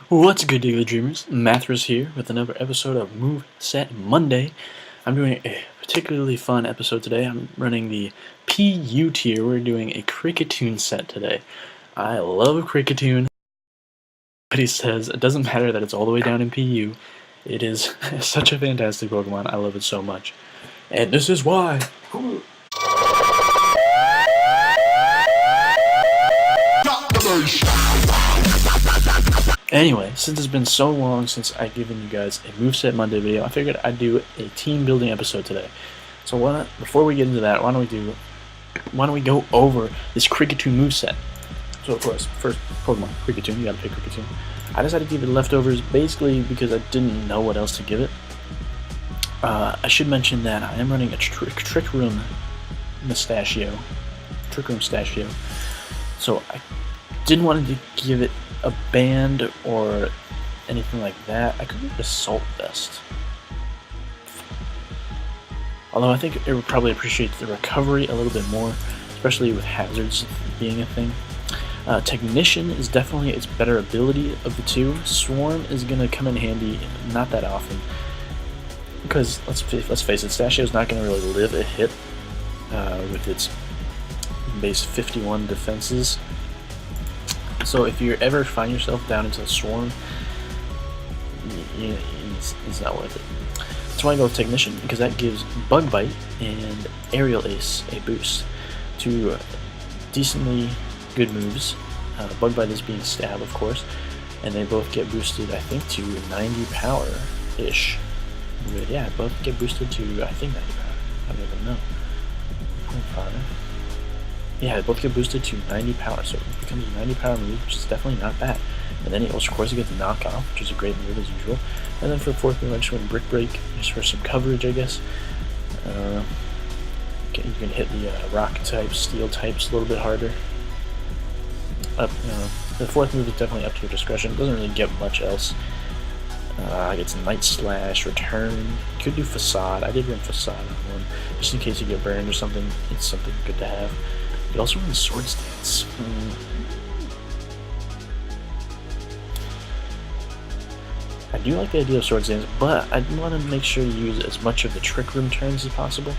What's good, Diggletdreams? Mathras here with another episode of Moveset Monday. I'm doing a particularly fun episode today. I'm running the PU tier. We're doing a Kricketune set today. I love Kricketune. But he says it doesn't matter that it's all the way down in PU. It is such a fantastic Pokemon. I love it so much. And this is why. Anyway, since it's been so long since I've given you guys a Moveset Monday video, I figured I'd do a team building episode today. So before we get into that, why don't we go over this Kricketune moveset? So of course, first Pokemon, Kricketune, you gotta pick Kricketune. I decided to give it leftovers basically because I didn't know what else to give it. I should mention that I am running a Trick Room Stachio. So I didn't want to give it a band or anything like that. I could give it Assault Vest. Although I think it would probably appreciate the recovery a little bit more, especially with hazards being a thing. Technician is definitely its better ability of the two. Swarm is going to come in handy not that often, because let's face it, Stachio is not going to really live a hit with its base 51 defenses. So if you ever find yourself down into a Swarm, it's not worth it. That's why I go with Technician, because that gives Bug Bite and Aerial Ace a boost. Two decently good moves. Bug Bite is being Stab, of course, and they both get boosted, I think, to 90 power-ish. But yeah, both get boosted to, I think, 90 power. I don't even know. 25. Yeah, they both get boosted to 90 power, so it becomes a 90 power move, which is definitely not bad. And then of course you get the knockoff, which is a great move as usual. And then for the fourth move, I just went Brick Break, just for some coverage, I guess. You can hit the rock types, steel types a little bit harder. The fourth move is definitely up to your discretion. It doesn't really get much else. It's Night Slash, Return. You could do Facade. I did run Facade on one, just in case you get burned or something. It's something good to have. You also run Swords Dance. I do like the idea of Swords Dance, but I want to make sure you use as much of the Trick Room turns as possible.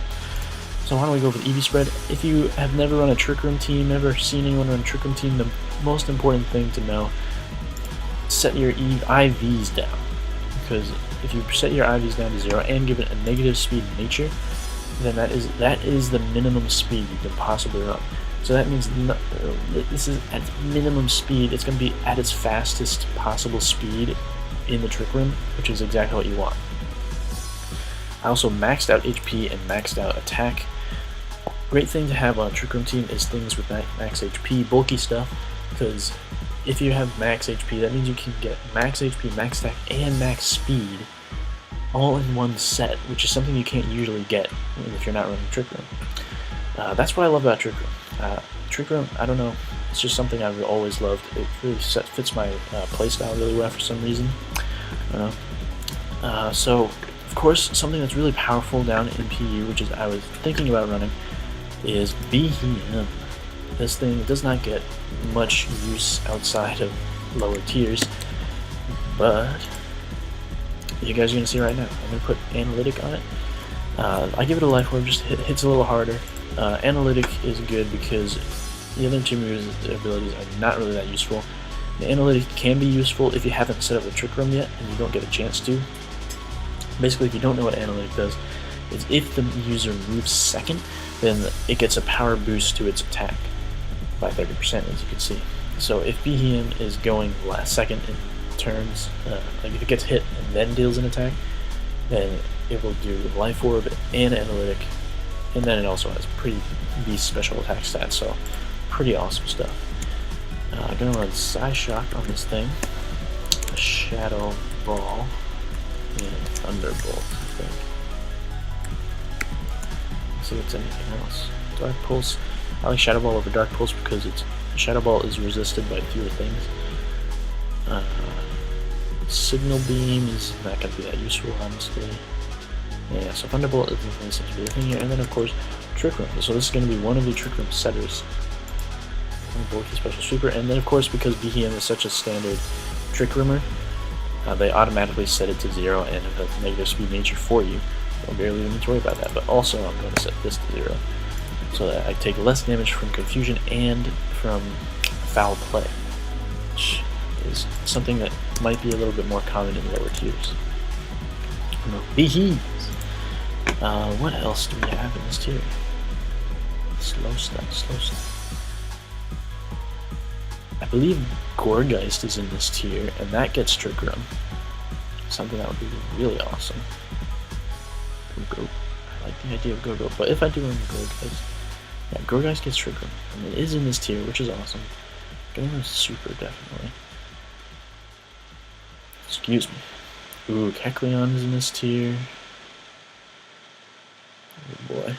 So why don't we go with EV Spread? If you have never run a Trick Room team, never seen anyone run a Trick Room team, the most important thing to know, set your IVs down. Because if you set your IVs down to 0 and give it a negative speed in nature, then that is the minimum speed you can possibly run. So that means this is at minimum speed. It's going to be at its fastest possible speed in the Trick Room, which is exactly what you want. I also maxed out HP and maxed out attack. Great thing to have on a Trick Room team is things with max HP, bulky stuff, because if you have max HP, that means you can get max HP, max attack, and max speed all in one set, which is something you can't usually get if you're not running Trick Room. That's what I love about Trick Room. Trick Room, I don't know, it's just something I've always loved. It really fits my playstyle really well for some reason. So, of course, something that's really powerful down in PU, which is I was thinking about running, is BHM. This thing does not get much use outside of lower tiers, but you guys are going to see right now. I'm going to put Analytic on it. I give it a Life Orb, just hits a little harder. Analytic is good because the other two moves abilities are not really that useful. The Analytic can be useful if you haven't set up the Trick Room yet and you don't get a chance to. Basically, if you don't know what Analytic does, is if the user moves second, then it gets a power boost to its attack by 30%, as you can see. So if BHM is going second in turns, like if it gets hit and then deals an attack, then it will do Life Orb and Analytic, and then it also has pretty beast special attack stats, so pretty awesome stuff. I'm gonna run Psyshock on this thing, a Shadow Ball, and Thunderbolt, I think. Let's see if it's anything else. Dark Pulse. I like Shadow Ball over Dark Pulse because Shadow Ball is resisted by fewer things. Signal Beam is not going to be that useful, honestly. Yeah, so Thunderbolt isn't really such a big thing here. And then, of course, Trick Room. So this is going to be one of the Trick Room setters. Bulky Special Sweeper. And then, of course, because BHM is such a standard Trick Roommer, they automatically set it to 0, and if it's negative speed nature for you, don't barely even need to worry about that. But also, I'm going to set this to 0, so that I take less damage from confusion and from foul play, which is something that might be a little bit more common in lower tiers. Behees! What else do we have in this tier? Slow stuff. I believe Gourgeist is in this tier, and that gets Trick Room. Something that would be really awesome. Go. I like the idea of Go-Go, but if I do run Gourgeist, yeah, Gourgeist gets Trick Room, and it is in this tier, which is awesome. Gonna run Super, definitely. Excuse me. Ooh, Kecleon is in this tier. Oh boy.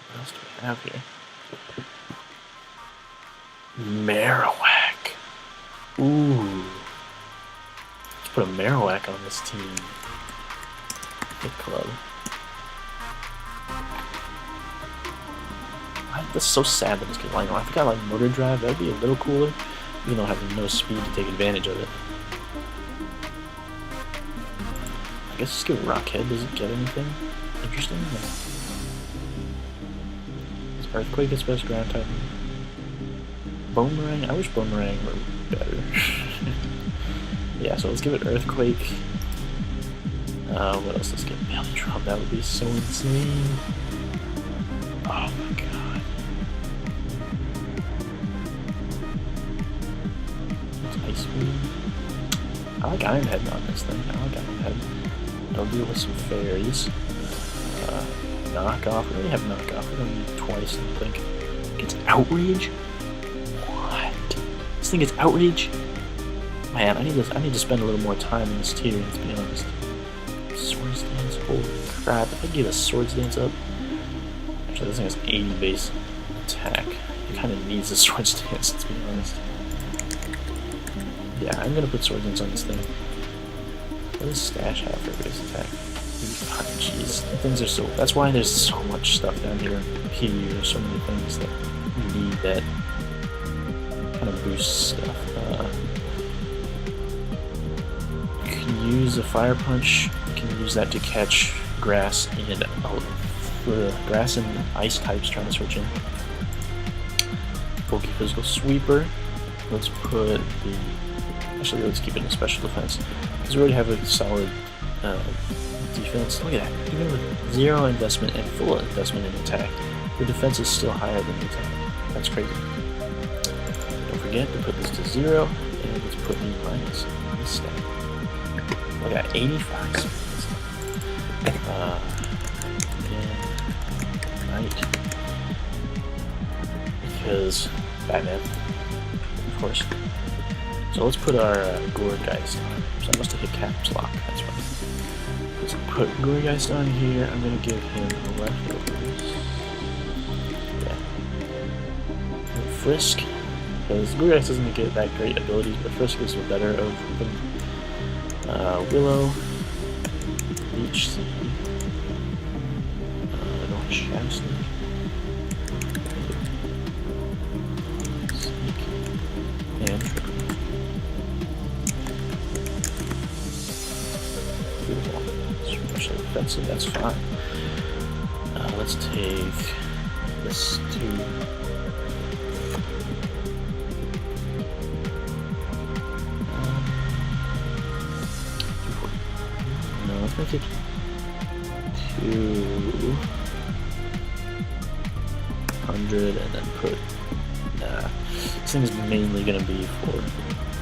What else do we have here? Marowak. Ooh. Let's put a Marowak on this team. Hit club. That's so sad that this kid lying on. If I got like Motor Drive, that'd be a little cooler. Even though having no speed to take advantage of it. I guess just give Rockhead. Does it get anything interesting? No. Is Earthquake its best ground type? Boomerang? I wish Boomerang were better. Yeah, so let's give it Earthquake. What else? Let's get Maelstrom. That would be so insane. Oh my god. Ice Beam. I like Iron Head on this thing. I like Iron Head. I'll deal with some fairies. Knockoff. We already have Knockoff. We don't need twice, I think. It's Outrage? What? This thing gets Outrage? Man, I need to spend a little more time in this tier, let's be honest. Swords Dance? Holy crap. If I give a Swords Dance up... Actually, this thing has 80 base attack. It kind of needs a Swords Dance, let's be honest. Yeah, I'm gonna put Swords Dance on this thing. What does Stash have for base attack? Jeez, things are so. That's why there's so much stuff down here in PU. There's so many things that need that kind of boost stuff. You can use a Fire Punch. You can use that to catch grass and grass and ice types trying to switch in. Bulky Physical Sweeper. Let's put the. Actually, let's keep it in special defense because we already have a solid. Defense. Look at that. Even with 0 investment and full investment in attack, the defense is still higher than the attack. That's crazy. Don't forget to put this to 0, and let's put the minus on this stat. Look at that, 85. Right. Because Batman, of course. So let's put our Gourgeist on. So I must have hit caps lock. That's right. Let's put Gourgeist on here. I'm gonna give him the leftovers. Yeah. And Frisk, because Gourgeist doesn't get that great abilities, but Frisk is the better of them. Willow, Leech Seed, Shadow Sneak, and Triple. Beautiful. Special defensive, that's fine. Let's take this to. No, let's make it 200 and then put. This thing is mainly going to be for.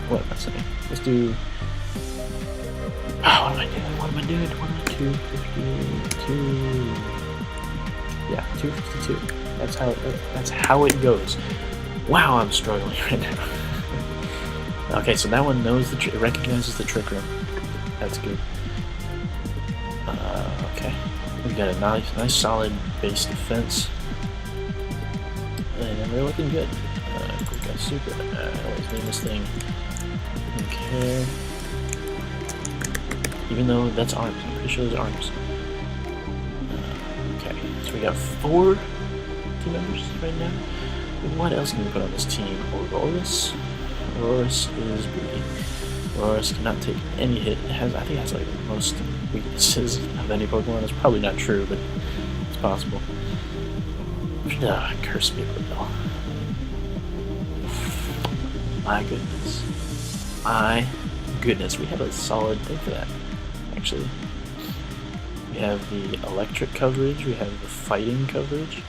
What am I saying? Let's do. Oh, what am I doing? 252. Yeah, 252. That's how it goes. Wow, I'm struggling right now. Okay, so that one knows it recognizes the Trick Room. That's good. Okay, we got a nice solid base defense, and we're looking good. We got super. I always name this thing. Didn't care. Even though that's arms, I'm pretty sure there's arms. Okay, so we got 4 team members right now. What else can we put on this team? Aurorus is booty. Aurorus cannot take any hit. I think it has like the most weaknesses of any Pokemon. It's probably not true, but it's possible. Curse me, Bell. My goodness. My goodness. We have a solid thing for that, actually. We have the electric coverage, we have the fighting coverage.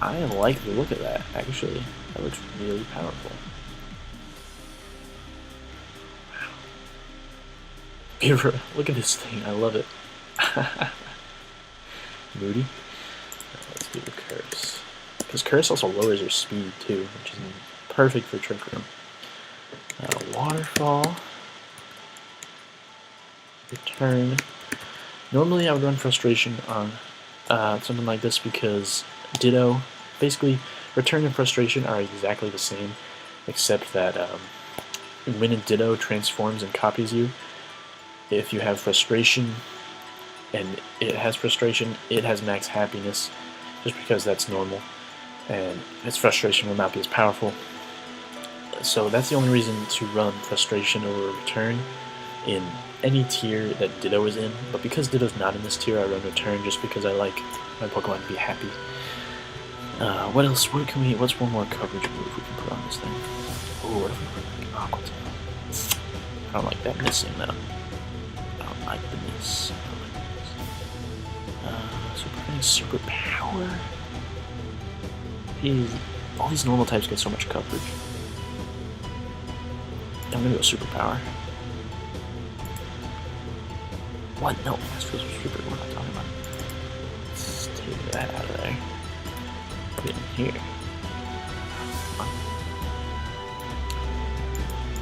I like the look of that, actually. That looks really powerful. Wow. Beaver, look at this thing, I love it. Moody. Let's do the Curse. Because Curse also lowers your speed too, which is perfect for Trick Room. Waterfall. Return. Normally I would run Frustration on something like this because Ditto, basically Return and Frustration are exactly the same, except that when a Ditto transforms and copies you, if you have Frustration and it has Frustration, it has max happiness, just because that's normal, and its Frustration will not be as powerful. So that's the only reason to run Frustration over Return in any tier that Ditto is in, but because Ditto's not in this tier, I run Return just because I like my Pokemon to be happy. What else? What's one more coverage move we can put on this thing? Oh, what if we put like Aqua Tail? I don't like that missing though. I don't like the miss. So we're getting Super Power. All these normal types get so much coverage. I'm gonna go Super Power. What? No, that's for Super. What am I talking about? Let's take that out of there. Put it in here.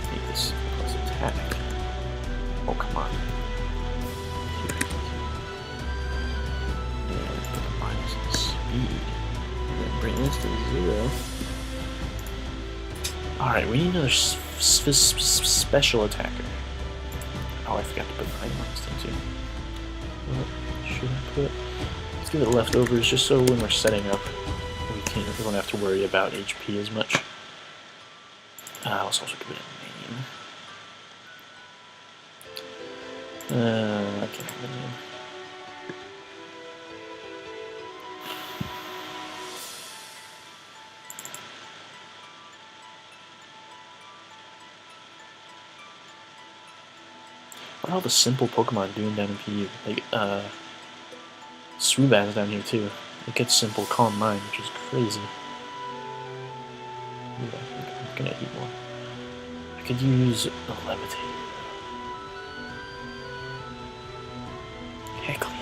Make this plus attack. Oh, come on. And put the minus in speed. And then bring this to 0. Alright, we need another special attacker. Oh, I forgot to put an item on this thing too. What should I put? Let's give it leftovers just so when we're setting up, we don't have to worry about HP as much. Let's also give it a name. I can't have a name. What are all the simple Pokemon doing down in PU? Like, Swoobat's down here too. It gets simple Calm Mind, which is crazy. Ooh, I'm gonna eat one. I could use a Levitate. Heckly.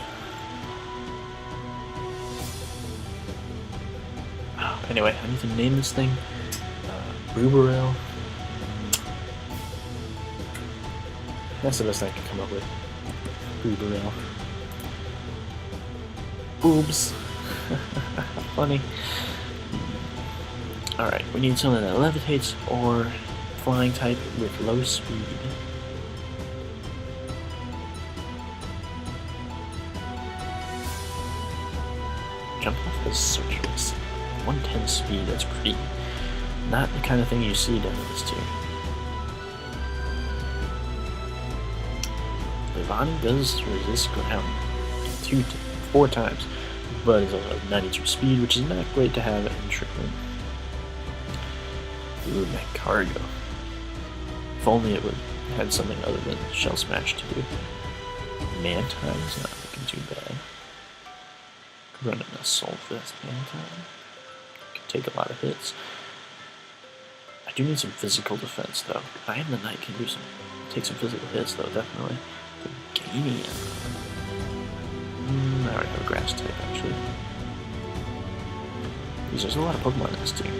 Oh, anyway, I need to name this thing. Ruberel. That's the best I can come up with. Ruberel. Boobs. Funny. Alright, we need something that levitates or flying type with low speed. Jump off is such a 110 speed, that's pretty. Not the kind of thing you see down in this tier. Levani does resist ground 4 times, but it's only 92 speed, which is not great to have in Trick Room. Ooh, Magcargo. If only it would had something other than Shell Smash to do. Mantine is not looking too bad. Could run an Assault Vest Mantine. Could take a lot of hits. I do need some physical defense though. I am the Knight can do take some physical hits though, definitely. Gamia. I already have a grass type actually. There's a lot of Pokemon in this team.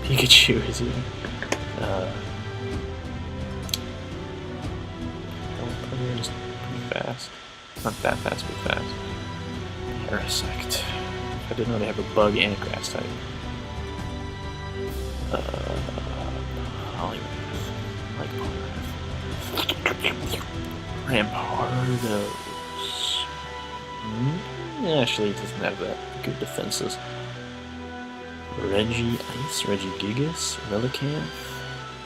Pikachu is here. Pelipper is pretty fast. Not that fast, but fast. Parasect. I didn't know they have a bug and a grass type. Poliwrath. Like Poliwrath. Rampardos. Actually, it doesn't have that good defenses. Regigigas, Relicanth.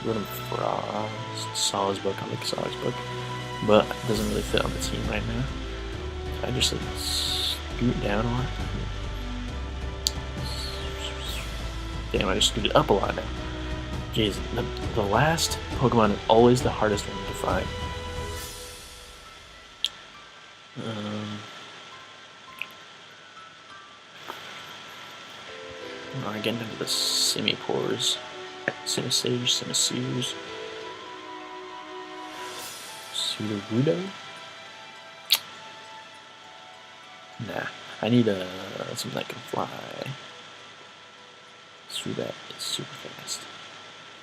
Rhythm Frost, Salzburg, I like Salzburg, but it doesn't really fit on the team right now. I just like scoot down a lot. Damn, I just scooted up a lot now. Jeez, the last Pokemon is always the hardest one to find. Alright, getting into the Simipores. Simisage, Simisears. Sudowoodo? Nah, I need something that can fly. Zubat is super fast.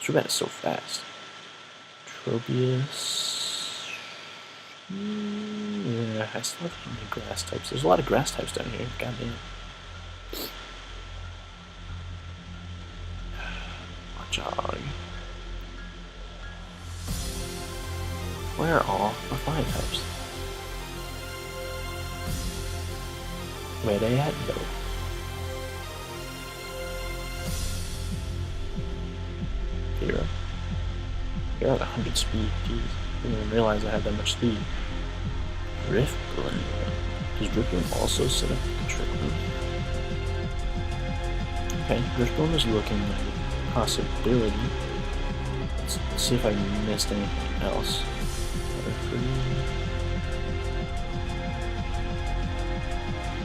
Zubat is so fast. Tropius. Yeah, I still have any grass types. There's a lot of grass types down here. Goddamn. Jog. Where are all the flying types? Where they at though? Hero. You're at 100 speed, geez. Didn't even realize I had that much speed. Riftbloom. Does Riftbloom also set up the trick move? Okay, Riftbloom is looking like a possibility. Let's see if I missed anything else.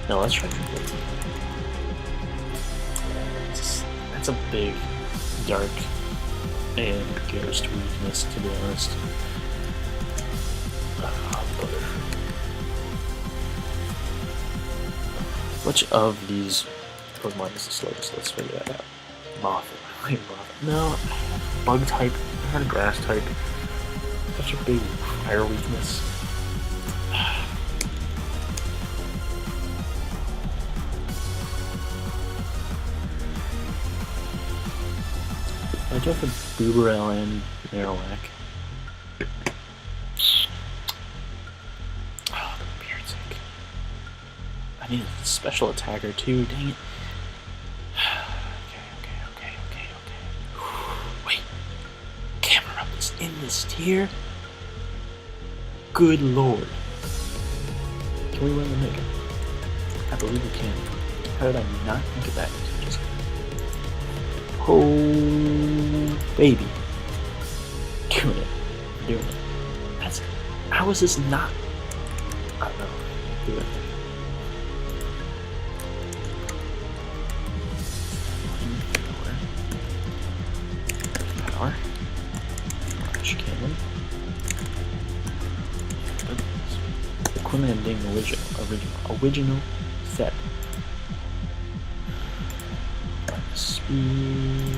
No, let's try Triple. That's a big, dark, and ghost weakness, to be honest. Which of these Pokemon is the slowest? Let's figure that out. Moth. No, bug type, not a grass type. Such a big fire weakness. I do have a Booberel and Marowak. Oh, the Beardsick. I need a special attacker too, dang it. Okay. Wait. Camera is in this tier? Good lord. Can we win the Mega? I believe we can. How did I not think of that? Oh, baby. Doing it. That's. How is this not? I don't know. Do it. Power. Flash Cannon. Commanding original set. Speed.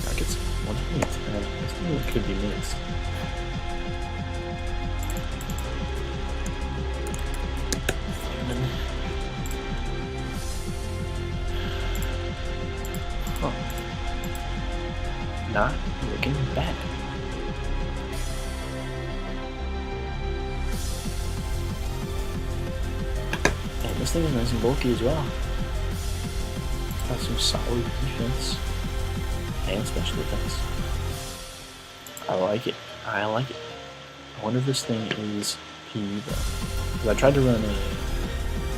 Rockets 1 minute. This thing could be mixed. Huh. Not looking bad. This thing is nice and bulky as well. Got some solid defense and special defense. I like it. I wonder if this thing is PE though. Because I tried to run a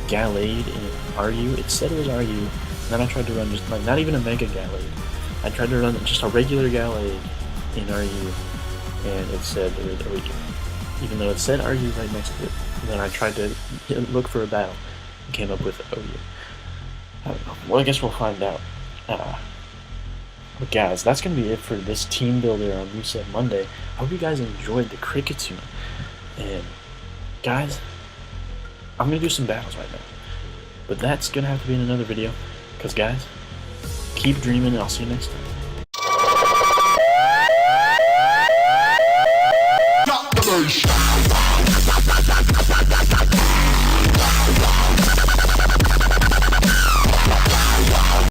Gallade in RU. It said it was RU. And then I tried to run just like not even a Mega Gallade. I tried to run just a regular Gallade in RU, and it said it was OU. Even though it said RU right next to it. And then I tried to look for a battle. Came up with OU. I don't know. Well, I guess we'll find out. But guys, that's going to be it for this team builder on Moveset Monday. I hope you guys enjoyed the Kricketune. And guys, I'm going to do some battles right now. But that's going to have to be in another video. Because guys, keep dreaming and I'll see you next time.